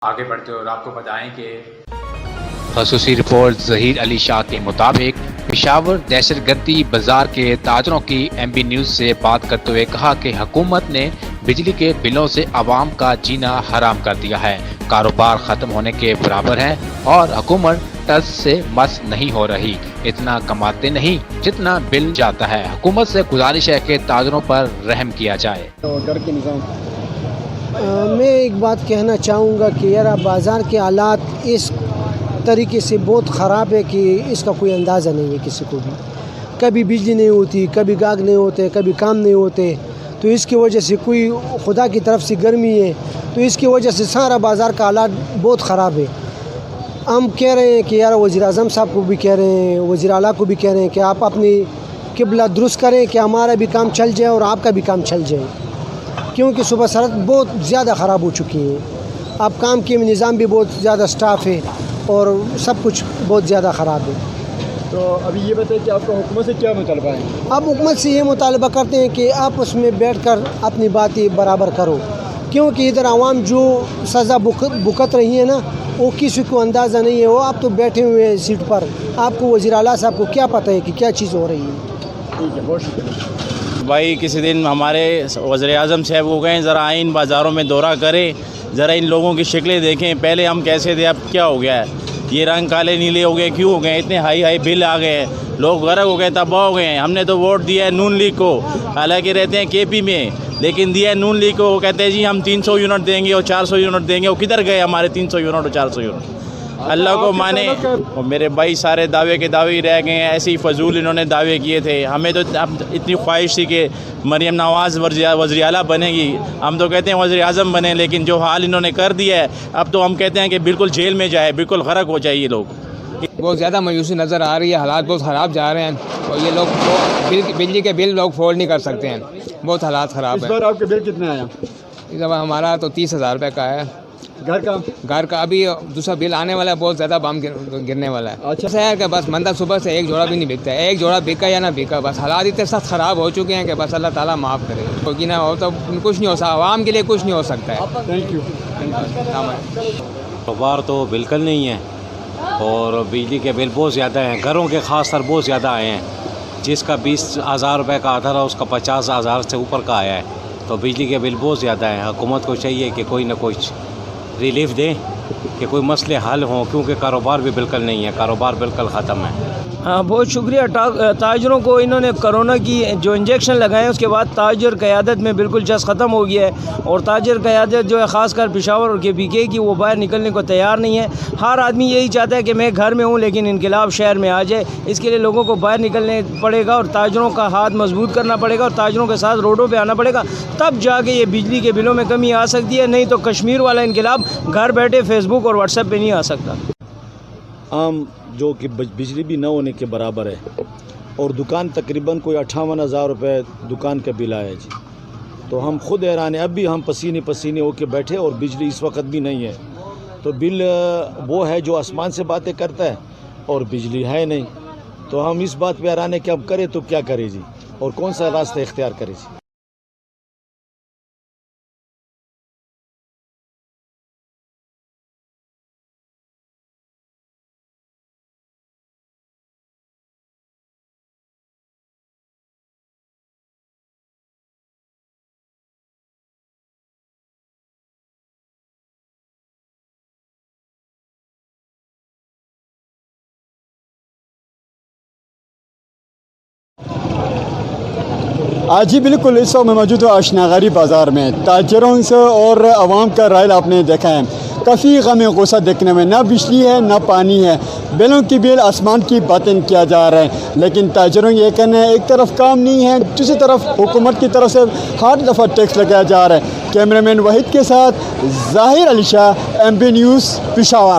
आगे बढ़ते और आपको बताएं कि खसूसी रिपोर्ट जहीर अली शाह के मुताबिक पेशावर दहशतगर्दी बाजार के ताजरों की MB न्यूज से बात करते हुए कहा कि हुकूमत ने बिजली के बिलों से आवाम का जीना हराम कर दिया है। कारोबार खत्म होने के बराबर है और हुकूमत टस से मस नहीं हो रही, इतना कमाते नहीं जितना बिल जाता है। हुकूमत से गुजारिश है कि ताजरों पर रहम किया जाए। मैं एक बात कहना चाहूँगा कि यार बाज़ार के हालात इस तरीके से बहुत ख़राब है कि इसका कोई अंदाज़ा नहीं है किसी को भी। कभी बिजली नहीं होती, कभी गाहक नहीं होते, कभी काम नहीं होते, तो इसकी वजह से कोई खुदा की तरफ से गर्मी है, तो इसकी वजह से सारा बाज़ार का हालात बहुत ख़राब है। हम कह रहे हैं कि यार वज़ीर-ए-आज़म साहब को भी कह रहे हैं, वज़ीर आला को भी कह रहे हैं कि आप अपनी किबला दुरुस्त करें कि हमारा भी काम चल जाए और आपका भी काम चल जाए, क्योंकि सुबह सड़क बहुत ज़्यादा ख़राब हो चुकी है। अब काम के निज़ाम भी बहुत ज़्यादा स्टाफ है और सब कुछ बहुत ज़्यादा ख़राब है। तो अभी ये बताइए कि आपका हुकूमत से क्या मुतालबा है? आप हुकूमत से ये मुतालबा करते हैं कि आप उसमें बैठकर अपनी बातें बराबर करो, क्योंकि इधर आवाम जो सज़ा भुगत रही है ना, वो किसी को अंदाज़ा नहीं है। वो आप तो बैठे हुए हैं सीट पर, आपको वज़ीर आला साहब को क्या पता है कि क्या चीज़ हो रही है। ठीक है, बहुत शुक्रिया भाई। किसी दिन हमारे वज़ीर-ए-आज़म साहब को कहें ज़रा इन बाज़ारों में दौरा करें, ज़रा इन लोगों की शक्लें देखें, पहले हम कैसे थे अब क्या हो गया है, ये रंग काले नीले हो गए, क्यों हो गए, इतने हाई बिल आ गए हैं, लोग गर्क हो गए, तबाह हो गए हैं। हमने तो वोट दिया है नून लीग को, हालांकि रहते हैं KP में, लेकिन दिया है नून लीग को। वो कहते हैं जी हम 300 यूनिट देंगे और 400 यूनिट देंगे। वो किधर गए हमारे 300 यूनिट और 400 यूनिट? अल्लाह को माने। और मेरे भाई सारे दावे के दावे ही रह गए हैं, ऐसे ही फजूल इन्होंने दावे किए थे। हमें तो अब इतनी ख्वाहिश थी कि मरियम नवाज़ वज़ीर आला बनेगी, हम तो कहते हैं वज़ीर आज़म बने, लेकिन जो हाल इन्होंने कर दिया है, अब तो हम कहते हैं कि बिल्कुल जेल में जाए, बिल्कुल ग़रक हो जाए ये लोग। बहुत ज़्यादा मायूसी नज़र आ रही है, हालात बहुत ख़राब जा रहे हैं और ये लोग बिजली के बिल लोग फोल्ड नहीं कर सकते हैं, बहुत हालात ख़राब है। इस बार आपका बिल कितना आया? इस बार हमारा तो 30,000 रुपये का है। घर का अभी दूसरा बिल आने वाला है, बहुत ज़्यादा बम गिरने वाला है। अच्छा है कि बस मंदा सुबह से एक जोड़ा भी नहीं बिकता है, एक जोड़ा बिका या ना बिका, बस हालात इतने सख्त ख़राब हो चुके हैं कि बस अल्लाह ताला माफ़ करे, क्योंकि ना हो तो कुछ नहीं हो सकता, आवाम के लिए कुछ नहीं हो सकता है। Thank you. कारोबार तो बिल्कुल नहीं है और बिजली के बिल बहुत ज़्यादा हैं, घरों के ख़ास कर बहुत ज़्यादा आए हैं। जिसका 20,000 रुपये का आता था उसका 50,000 से ऊपर का आया है। तो बिजली के बिल बहुत ज़्यादा हैं। हुकूमत को चाहिए कि कोई ना कुछ रिलीफ दें कि कोई मसले हल हों, क्योंकि कारोबार भी बिल्कुल नहीं है, कारोबार बिल्कुल ख़त्म है। हाँ, बहुत शुक्रिया ताजरों को। इन्होंने कोरोना की जो इंजेक्शन लगाए उसके बाद ताजर क़यादत में बिल्कुल जस ख़त्म हो गया है और ताजर क़यादत जो है ख़ासकर पेशावर और KPK की, वो बाहर निकलने को तैयार नहीं है। हर आदमी यही चाहता है कि मैं घर में हूँ लेकिन इनकलाब शहर में आ जाए। इसके लिए लोगों को बाहर निकलने पड़ेगा और ताजरों का हाथ मजबूत करना पड़ेगा और ताजरों के साथ रोडों पर आना पड़ेगा, तब जाके ये बिजली के बिलों में कमी आ सकती है। नहीं तो कश्मीर वाला इनकलाब घर बैठे फेसबुक और व्हाट्सएप पर नहीं आ सकता। आम जो कि बिजली भी न होने के बराबर है और दुकान तकरीबन कोई 58,000 रुपये दुकान का बिल आया जी। तो हम खुद हैरान हैं, अब भी हम पसीने पसीने होके बैठे और बिजली इस वक्त भी नहीं है। तो बिल वो है जो आसमान से बातें करता है और बिजली है नहीं। तो हम इस बात पे हैरान हैं कि अब करें तो क्या करें जी और कौन सा रास्ता इख्तियार करें जी। आज ही बिल्कुल इस वक्त मैं मौजूद हूँ अशनागरी बाज़ार में। ताजरों से और आवाम का राय आपने देखा है, काफ़ी गम गुस्सा देखने में, ना बिजली है ना पानी है, बिलों की बिल आसमान की बातें किया जा रहा है। लेकिन ताजरों ये कहना है एक तरफ काम नहीं है, दूसरी तरफ हुकूमत की तरफ से हर दफ़ा टैक्स लगाया जा रहा है। कैमरामैन वहीद के साथ ज़हीर अली शाह, MB न्यूज़ पेशावर।